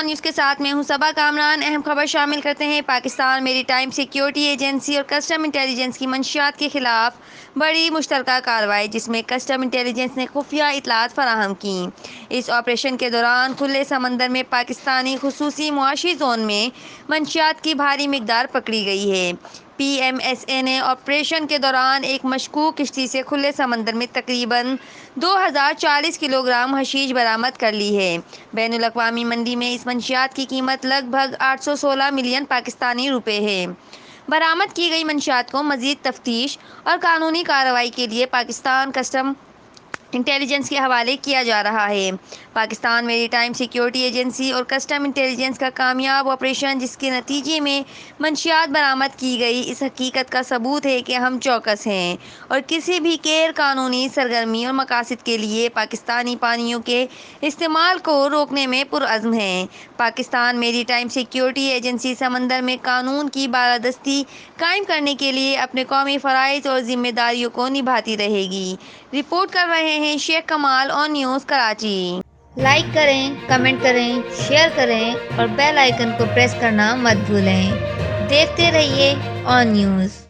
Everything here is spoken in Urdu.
آن نیوز کے ساتھ میں ہوں صبا کامران۔ اہم خبر شامل کرتے ہیں۔ پاکستان میری ٹائم سیکیورٹی ایجنسی اور کسٹم انٹیلیجنس کی منشیات کے خلاف بڑی مشترکہ کارروائی، جس میں کسٹم انٹیلیجنس نے خفیہ اطلاعات فراہم کیں۔ اس آپریشن کے دوران کھلے سمندر میں پاکستانی خصوصی معاشی زون میں منشیات کی بھاری مقدار پکڑی گئی ہے۔ پی ایم ایس اے نے آپریشن کے دوران ایک مشکوک کشتی سے کھلے سمندر میں تقریباً 2040 کلو گرام حشیش برآمد کر لی ہے۔ بین الاقوامی منڈی میں اس منشیات کی قیمت لگ بھگ 816 ملین پاکستانی روپے ہے۔ برآمد کی گئی منشیات کو مزید تفتیش اور قانونی کارروائی کے لیے پاکستان کسٹم انٹیلیجنس کے حوالے کیا جا رہا ہے۔ پاکستان میری ٹائم سیکیورٹی ایجنسی اور کسٹم انٹیلیجنس کا کامیاب آپریشن، جس کے نتیجے میں منشیات برآمد کی گئی، اس حقیقت کا ثبوت ہے کہ ہم چوکس ہیں اور کسی بھی غیر قانونی سرگرمی اور مقاصد کے لیے پاکستانی پانیوں کے استعمال کو روکنے میں پرعزم ہیں۔ پاکستان میری ٹائم سیکیورٹی ایجنسی سمندر میں قانون کی بالادستی قائم کرنے کے لیے اپنے قومی فرائض اور ذمہ داریوں کو نبھاتی رہے گی۔ رپورٹ کر رہے ہیں شیخ کمال، آن نیوز کراچی۔ لائک کریں، کمنٹ کریں، شیئر کریں اور بیل آئیکن کو پریس کرنا مت بھولیں۔ دیکھتے رہیے آن نیوز۔